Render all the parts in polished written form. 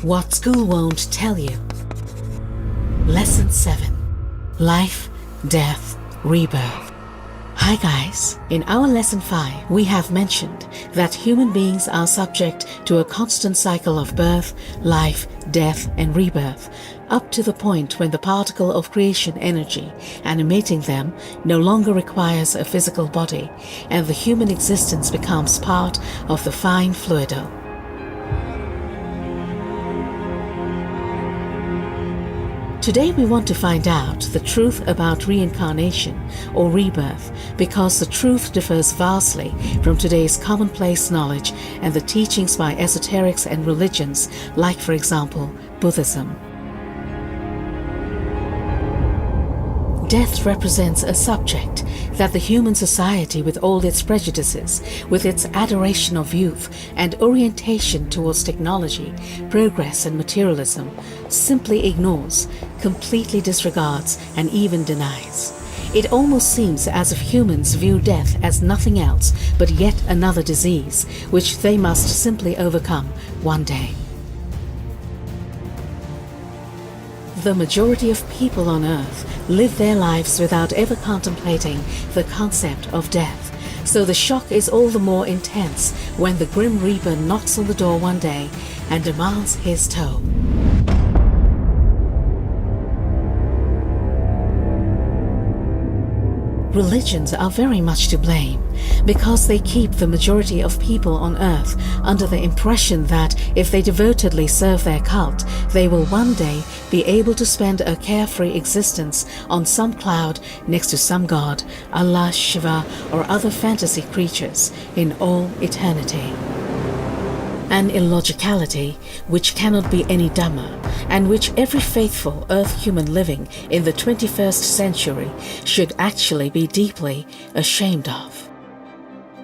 What School Won't Tell You. Lesson 7. Life, Death, Rebirth. Hi guys, in our lesson 5 we have mentioned that human beings are subject to a constant cycle of birth, life, death and rebirth, up to the point when the particle of creation energy animating them no longer requires a physical body and the human existence becomes part of the fine fluido. Today we want to find out the truth about reincarnation or rebirth, because the truth differs vastly from today's commonplace knowledge and the teachings by esoterics and religions like, for example, Buddhism. Death represents a subject that the human society, with all its prejudices, with its adoration of youth and orientation towards technology, progress and materialism, simply ignores, completely disregards and even denies. It almost seems as if humans view death as nothing else but yet another disease which they must simply overcome one day. The majority of people on Earth live their lives without ever contemplating the concept of death, so the shock is all the more intense when the Grim Reaper knocks on the door one day and demands his toe. Religions are very much to blame because they keep the majority of people on Earth under the impression that if they devotedly serve their cult, they will one day be able to spend a carefree existence on some cloud next to some god, Allah, Shiva or other fantasy creatures in all eternity. An illogicality which cannot be any dumber, and which every faithful Earth human living in the 21st century should actually be deeply ashamed of.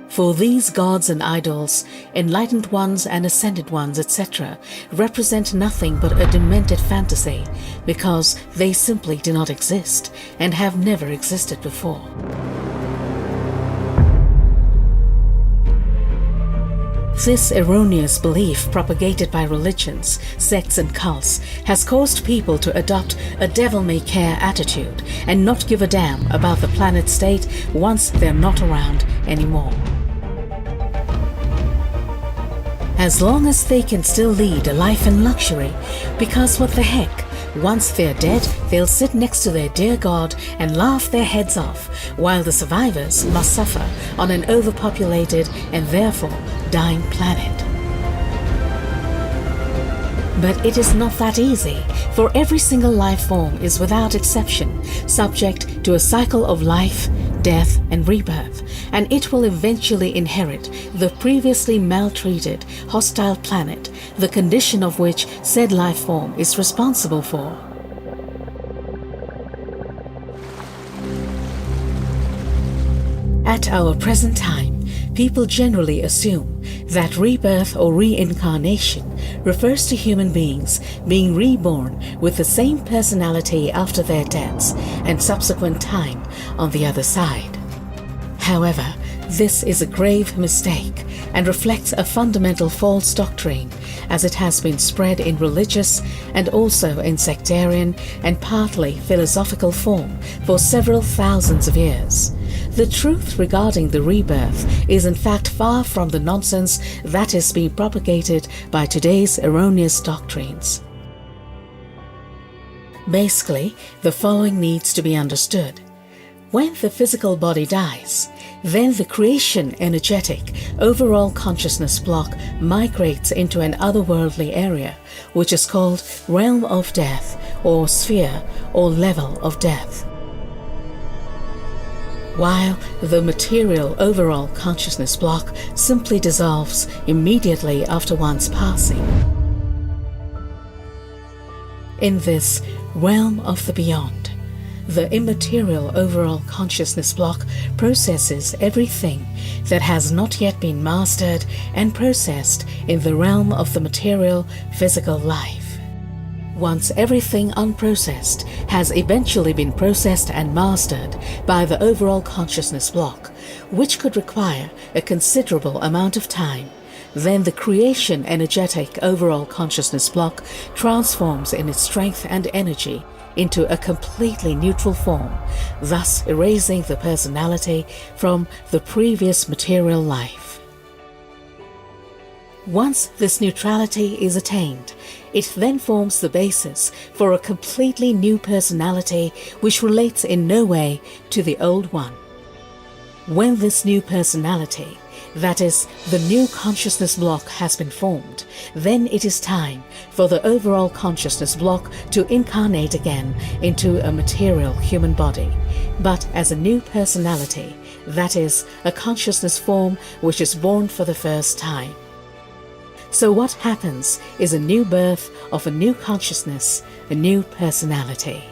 For these gods and idols, enlightened ones and ascended ones, etc., represent nothing but a demented fantasy, because they simply do not exist and have never existed before. This erroneous belief propagated by religions, sects and cults has caused people to adopt a devil-may-care attitude and not give a damn about the planet's state once they're not around anymore. As long as they can still lead a life in luxury, because what the heck, once they're dead, they'll sit next to their dear God and laugh their heads off, while the survivors must suffer on an overpopulated and therefore dying planet. But it is not that easy, for every single life form is without exception subject to a cycle of life, death and rebirth, and it will eventually inherit the previously maltreated, hostile planet, the condition of which said life form is responsible for. At our present time, people generally assume that rebirth or reincarnation refers to human beings being reborn with the same personality after their deaths and subsequent time on the other side. However, this is a grave mistake and reflects a fundamental false doctrine, as it has been spread in religious and also in sectarian and partly philosophical form for several thousands of years. The truth regarding the rebirth is in fact far from the nonsense that is being propagated by today's erroneous doctrines. Basically, the following needs to be understood. When the physical body dies, then the creation energetic overall consciousness block migrates into an otherworldly area, which is called realm of death or sphere or level of death. While the material overall consciousness block simply dissolves immediately after one's passing. In this realm of the beyond, the immaterial overall consciousness block processes everything that has not yet been mastered and processed in the realm of the material physical life. Once everything unprocessed has eventually been processed and mastered by the overall consciousness block, which could require a considerable amount of time, then the creation energetic overall consciousness block transforms in its strength and energy into a completely neutral form, thus erasing the personality from the previous material life. Once this neutrality is attained, it then forms the basis for a completely new personality which relates in no way to the old one. When this new personality, that is, the new consciousness block, has been formed, then it is time for the overall consciousness block to incarnate again into a material human body, but as a new personality, that is, a consciousness form which is born for the first time. So what happens is a new birth of a new consciousness, a new personality.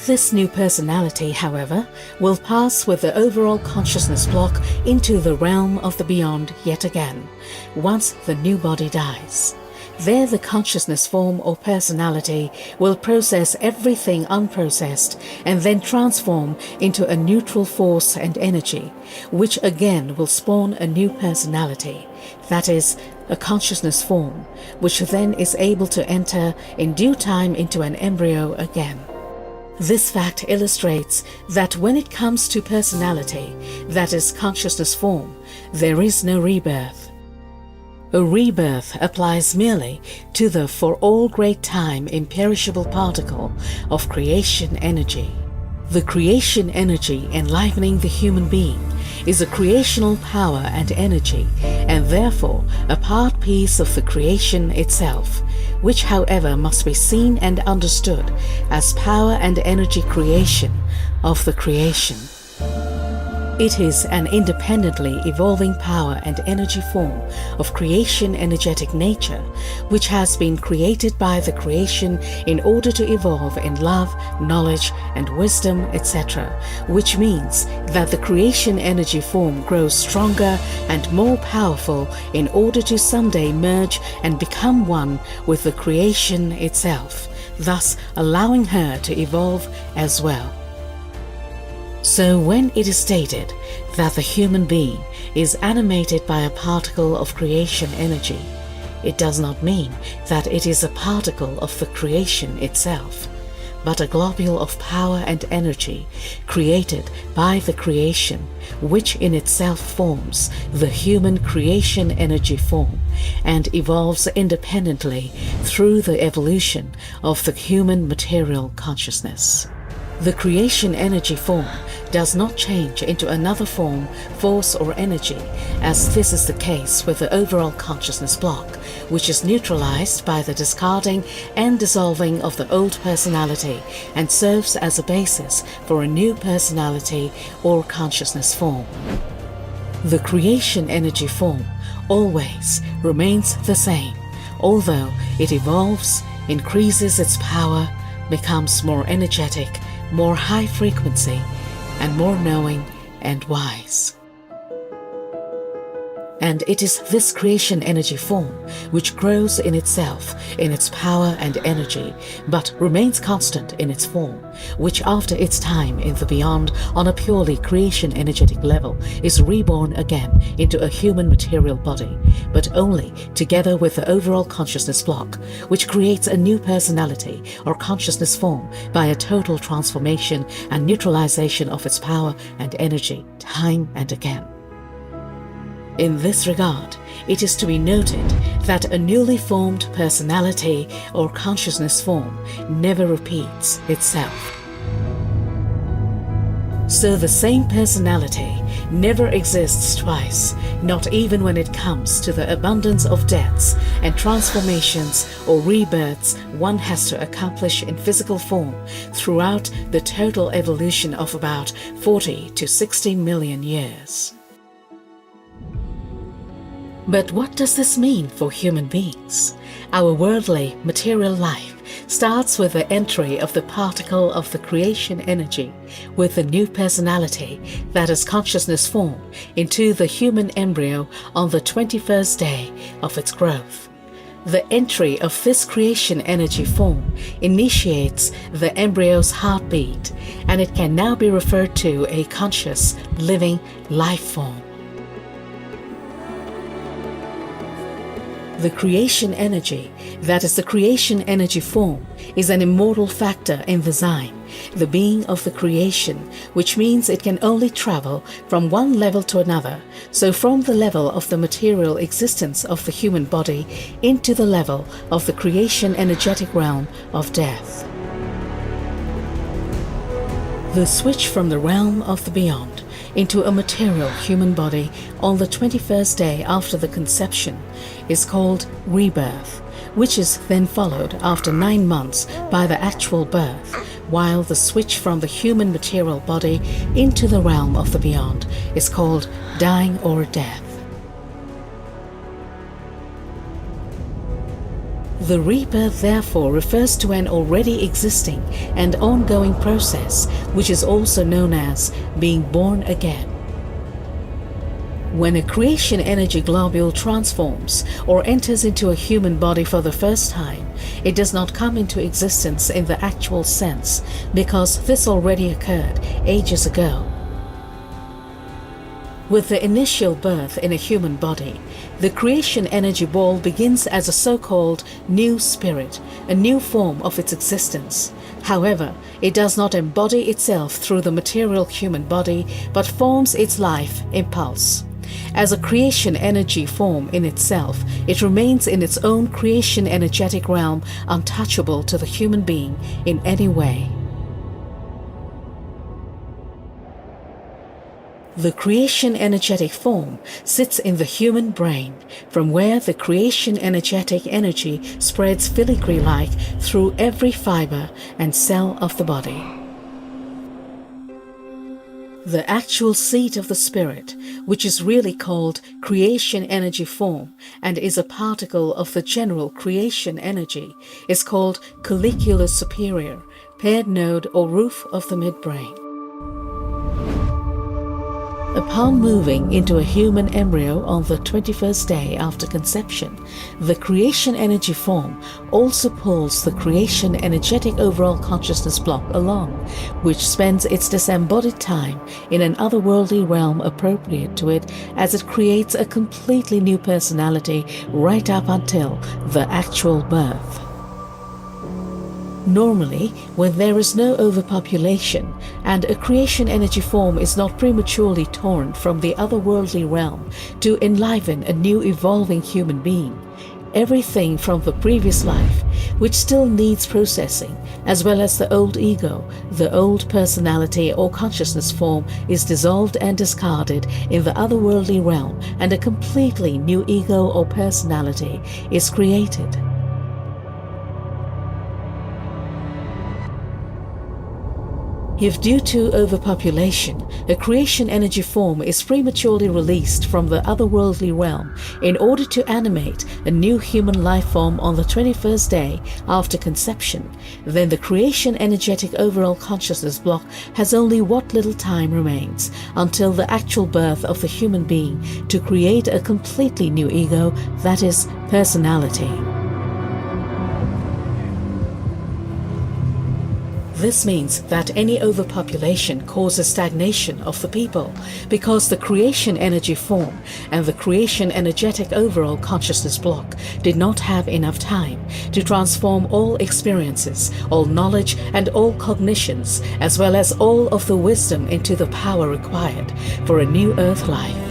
This new personality, however, will pass with the overall consciousness block into the realm of the beyond yet again, once the new body dies. There the consciousness form or personality will process everything unprocessed and then transform into a neutral force and energy, which again will spawn a new personality, that is, a consciousness form, which then is able to enter in due time into an embryo again. This fact illustrates that when it comes to personality, that is consciousness form, there is no rebirth. A rebirth applies merely to the for all great time imperishable particle of creation energy. The creation energy enlivening the human being is a creational power and energy, and therefore a part piece of the creation itself, which however must be seen and understood as power and energy creation of the creation. It is an independently evolving power and energy form of creation energetic nature, which has been created by the creation in order to evolve in love, knowledge, and wisdom, etc., which means that the creation energy form grows stronger and more powerful in order to someday merge and become one with the creation itself, thus allowing her to evolve as well. So when it is stated that the human being is animated by a particle of creation energy, it does not mean that it is a particle of the creation itself, but a globule of power and energy created by the creation, which in itself forms the human creation energy form and evolves independently through the evolution of the human material consciousness. The creation energy form does not change into another form, force or energy, as this is the case with the overall consciousness block, which is neutralized by the discarding and dissolving of the old personality and serves as a basis for a new personality or consciousness form. The creation energy form always remains the same, although it evolves, increases its power, becomes more energetic, more high frequency, and more knowing and wise. And it is this creation energy form which grows in itself, in its power and energy, but remains constant in its form, which after its time in the beyond on a purely creation energetic level is reborn again into a human material body, but only together with the overall consciousness block, which creates a new personality or consciousness form by a total transformation and neutralization of its power and energy time and again. In this regard, it is to be noted that a newly formed personality or consciousness form never repeats itself. So the same personality never exists twice, not even when it comes to the abundance of deaths and transformations or rebirths one has to accomplish in physical form throughout the total evolution of about 40 to 60 million years. But what does this mean for human beings? Our worldly, material life starts with the entry of the particle of the creation energy with the new personality, that is consciousness form, into the human embryo on the 21st day of its growth. The entry of this creation energy form initiates the embryo's heartbeat, and it can now be referred to a conscious, living life form. The creation energy, that is the creation energy form, is an immortal factor in the Sein, the being of the creation, which means it can only travel from one level to another, so from the level of the material existence of the human body into the level of the creation energetic realm of death. The switch from the realm of the beyond into a material human body on the 21st day after the conception is called rebirth, which is then followed after 9 months by the actual birth, while the switch from the human material body into the realm of the beyond is called dying or death. The rebirth therefore refers to an already existing and ongoing process, which is also known as being born again. When a creation energy globule transforms or enters into a human body for the first time, it does not come into existence in the actual sense, because this already occurred ages ago. With the initial birth in a human body, the creation energy ball begins as a so-called new spirit, a new form of its existence. However, it does not embody itself through the material human body, but forms its life impulse. As a creation energy form in itself, it remains in its own creation energetic realm, untouchable to the human being in any way. The creation energetic form sits in the human brain, from where the creation energetic energy spreads filigree-like through every fiber and cell of the body. The actual seat of the spirit, which is really called creation energy form and is a particle of the general creation energy, is called colliculus superior, paired node or roof of the midbrain. Upon moving into a human embryo on the 21st day after conception, the creation energy form also pulls the creation energetic overall consciousness block along, which spends its disembodied time in an otherworldly realm appropriate to it, as it creates a completely new personality right up until the actual birth. Normally, when there is no overpopulation and a creation energy form is not prematurely torn from the otherworldly realm to enliven a new evolving human being, everything from the previous life, which still needs processing, as well as the old ego, the old personality or consciousness form, is dissolved and discarded in the otherworldly realm, and a completely new ego or personality is created. If due to overpopulation, a creation energy form is prematurely released from the otherworldly realm in order to animate a new human life form on the 21st day after conception, then the creation energetic overall consciousness block has only what little time remains until the actual birth of the human being to create a completely new ego, that is, personality. This means that any overpopulation causes stagnation of the people, because the creation energy form and the creation energetic overall consciousness block did not have enough time to transform all experiences, all knowledge and all cognitions, as well as all of the wisdom into the power required for a new earth life.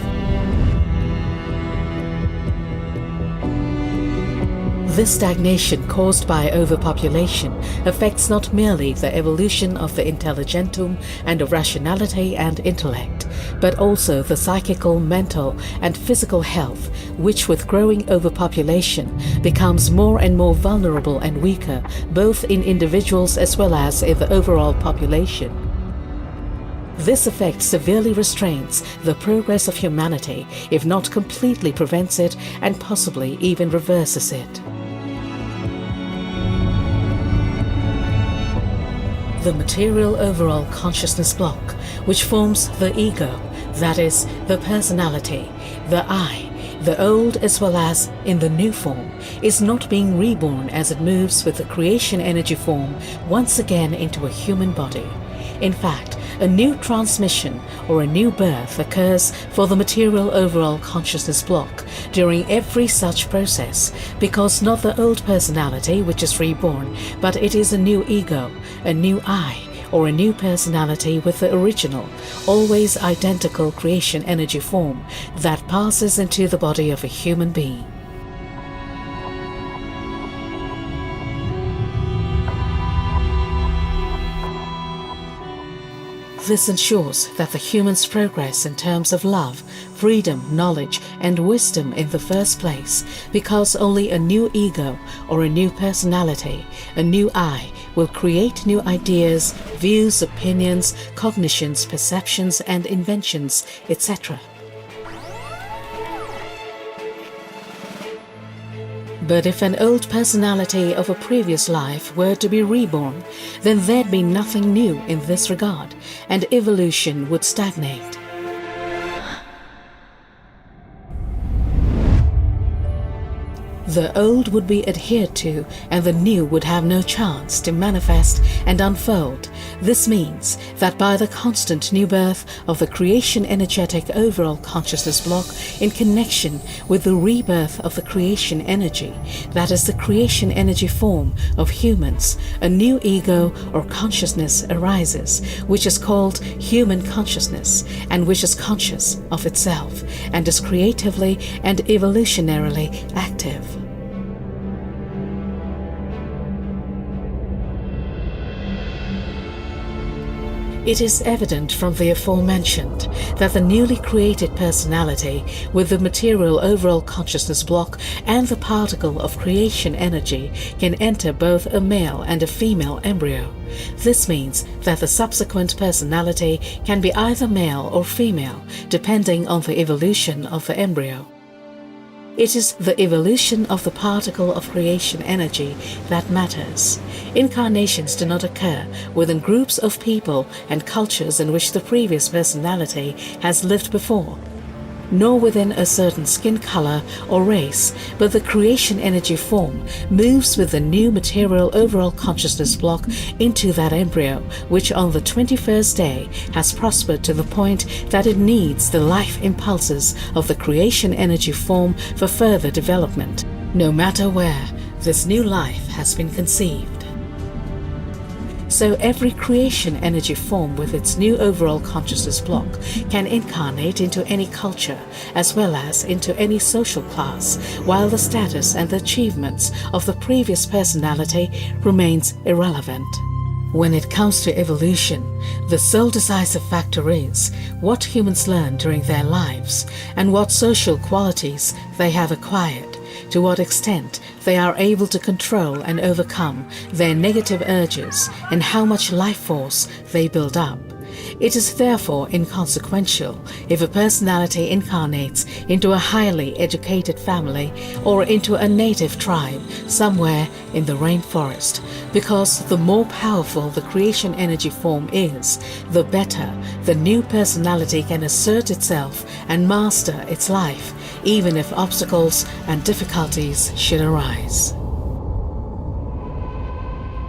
This stagnation caused by overpopulation affects not merely the evolution of the intelligentum and of rationality and intellect, but also the psychical, mental and physical health, which with growing overpopulation becomes more and more vulnerable and weaker, both in individuals as well as in the overall population. This effect severely restrains the progress of humanity, if not completely prevents it, and possibly even reverses it. The material overall consciousness block, which forms the ego, that is, the personality, the I, the old as well as in the new form, is not being reborn as it moves with the creation energy form once again into a human body. In fact, a new transmission or a new birth occurs for the material overall consciousness block during every such process, because not the old personality which is reborn, but it is a new ego, a new I, or a new personality with the original, always identical creation energy form that passes into the body of a human being. This ensures that the human's progress in terms of love, freedom, knowledge, and wisdom in the first place, because only a new ego or a new personality, a new I, will create new ideas, views, opinions, cognitions, perceptions, and inventions, etc. But if an old personality of a previous life were to be reborn, then there'd be nothing new in this regard, and evolution would stagnate. The old would be adhered to, and the new would have no chance to manifest and unfold. This means that by the constant new birth of the creation energetic overall consciousness block in connection with the rebirth of the creation energy, that is the creation energy form of humans, a new ego or consciousness arises, which is called human consciousness, and which is conscious of itself, and is creatively and evolutionarily active. It is evident from the aforementioned that the newly created personality with the material overall consciousness block and the particle of creation energy can enter both a male and a female embryo. This means that the subsequent personality can be either male or female, depending on the evolution of the embryo. It is the evolution of the particle of creation energy that matters. Incarnations do not occur within groups of people and cultures in which the previous personality has lived before, nor within a certain skin color or race, but the creation energy form moves with the new material overall consciousness block into that embryo, which on the 21st day has prospered to the point that it needs the life impulses of the creation energy form for further development, no matter where this new life has been conceived. So every creation energy form with its new overall consciousness block can incarnate into any culture as well as into any social class, while the status and the achievements of the previous personality remains irrelevant. When it comes to evolution, the sole decisive factor is what humans learn during their lives and what social qualities they have acquired, to what extent they are able to control and overcome their negative urges, and how much life force they build up. It is therefore inconsequential if a personality incarnates into a highly educated family or into a native tribe somewhere in the rainforest, because the more powerful the creation energy form is, the better the new personality can assert itself and master its life, even if obstacles and difficulties should arise.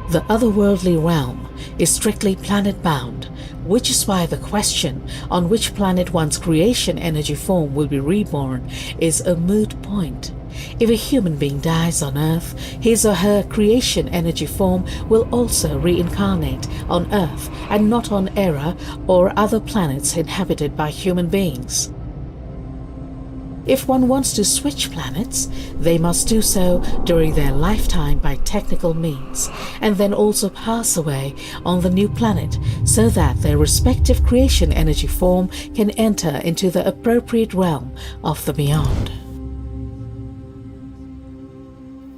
The otherworldly realm is strictly planet-bound, which is why the question on which planet one's creation energy form will be reborn is a moot point. If a human being dies on Earth, his or her creation energy form will also reincarnate on Earth and not on Era or other planets inhabited by human beings. If one wants to switch planets, they must do so during their lifetime by technical means, and then also pass away on the new planet, so that their respective creation energy form can enter into the appropriate realm of the beyond.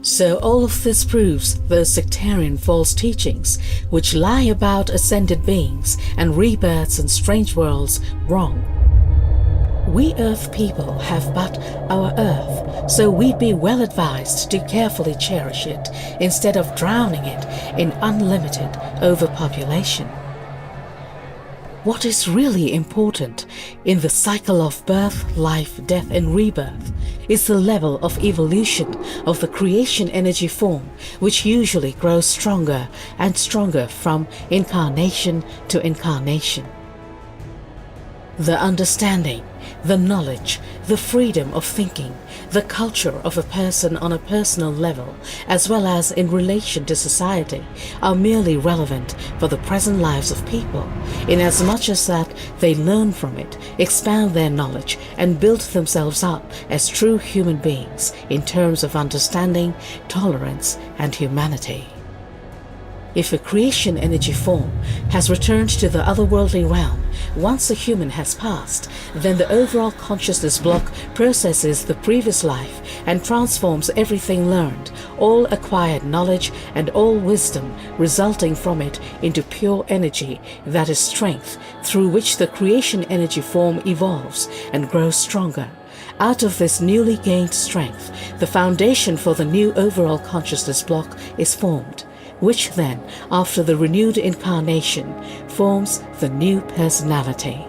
So all of this proves those sectarian false teachings which lie about ascended beings and rebirths and strange worlds wrong. We Earth people have but our Earth, so we'd be well advised to carefully cherish it instead of drowning it in unlimited overpopulation. What is really important in the cycle of birth, life, death and rebirth is the level of evolution of the creation energy form, which usually grows stronger and stronger from incarnation to incarnation. The understanding, the knowledge, the freedom of thinking, the culture of a person on a personal level, as well as in relation to society, are merely relevant for the present lives of people, inasmuch as that they learn from it, expand their knowledge, and build themselves up as true human beings in terms of understanding, tolerance, and humanity. If a creation energy form has returned to the otherworldly realm once a human has passed, then the overall consciousness block processes the previous life and transforms everything learned, all acquired knowledge and all wisdom resulting from it into pure energy that is strength, through which the creation energy form evolves and grows stronger. Out of this newly gained strength, the foundation for the new overall consciousness block is formed, which then, after the renewed incarnation, forms the new personality.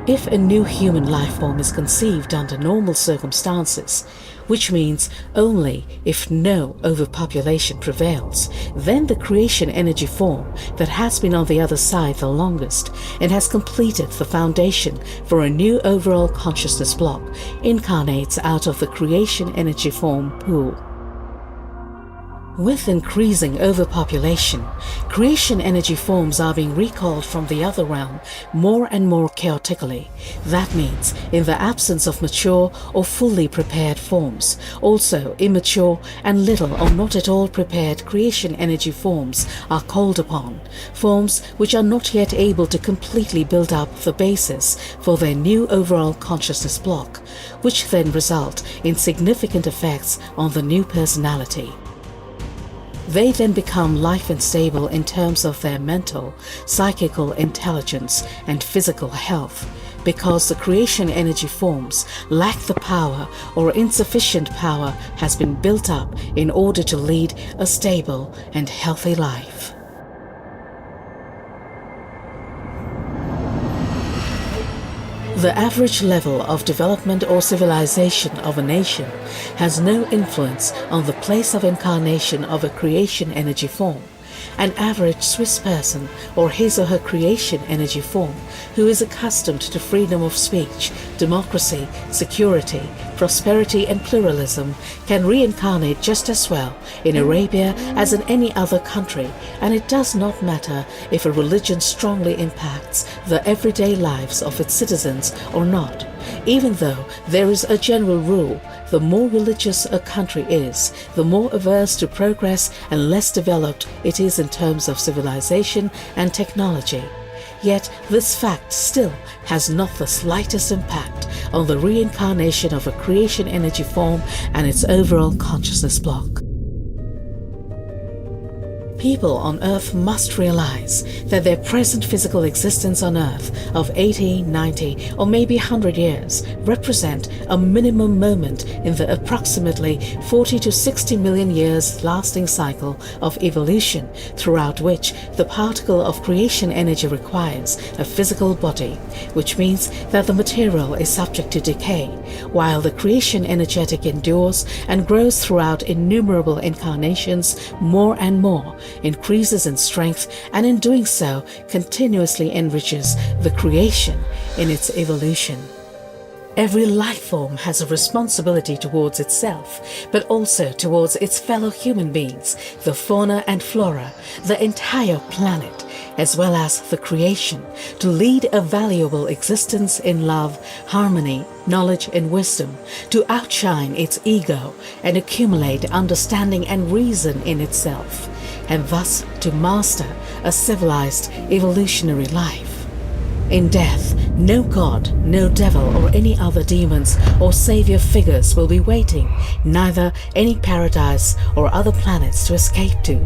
If a new human life form is conceived under normal circumstances, which means only if no overpopulation prevails, then the creation energy form that has been on the other side the longest and has completed the foundation for a new overall consciousness block incarnates out of the creation energy form pool. With increasing overpopulation, creation energy forms are being recalled from the other realm more and more chaotically. That means, in the absence of mature or fully prepared forms, also immature and little or not at all prepared creation energy forms are called upon, forms which are not yet able to completely build up the basis for their new overall consciousness block, which then result in significant effects on the new personality. They then become life unstable in terms of their mental, psychical intelligence and physical health, because the creation energy forms lack the power or insufficient power has been built up in order to lead a stable and healthy life. The average level of development or civilization of a nation has no influence on the place of incarnation of a creation energy form. An average Swiss person or his or her creation energy form who is accustomed to freedom of speech, democracy, security, prosperity and pluralism can reincarnate just as well in Arabia as in any other country, and it does not matter if a religion strongly impacts the everyday lives of its citizens or not. Even though there is a general rule, the more religious a country is, the more averse to progress and less developed it is in terms of civilization and technology. Yet this fact still has not the slightest impact on the reincarnation of a creation energy form and its overall consciousness block. People on Earth must realize that their present physical existence on Earth of 80, 90 or maybe 100 years represent a minimum moment in the approximately 40 to 60 million years lasting cycle of evolution, throughout which the particle of creation energy requires a physical body, which means that the material is subject to decay, while the creation energetic endures and grows throughout innumerable incarnations more and more, increases in strength, and in doing so continuously enriches the creation in its evolution. Every life form has a responsibility towards itself, but also towards its fellow human beings, the fauna and flora, the entire planet, as well as the creation, to lead a valuable existence in love, harmony, knowledge and wisdom, to outshine its ego and accumulate understanding and reason in itself, and thus to master a civilized evolutionary life. In death, no god, no devil or any other demons or savior figures will be waiting, neither any paradise or other planets to escape to.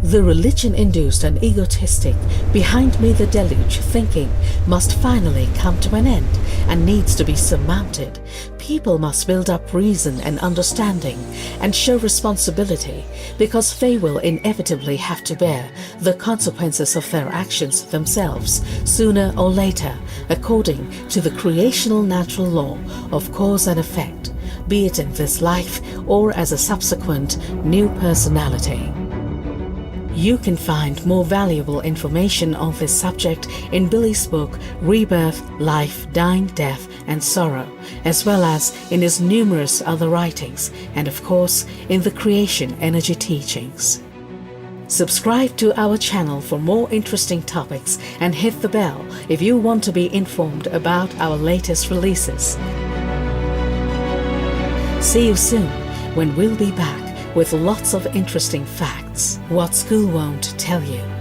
The religion-induced and egotistic, behind me the deluge thinking must finally come to an end and needs to be surmounted. People must build up reason and understanding and show responsibility, because they will inevitably have to bear the consequences of their actions themselves, sooner or later, according to the creational natural law of cause and effect, be it in this life or as a subsequent new personality. You can find more valuable information on this subject in Billy's book Rebirth, Life, Dying, Death and Sorrow, as well as in his numerous other writings, and of course in the Creation Energy Teachings. Subscribe to our channel for more interesting topics and hit the bell if you want to be informed about our latest releases. See you soon when we'll be back with lots of interesting facts, what school won't tell you.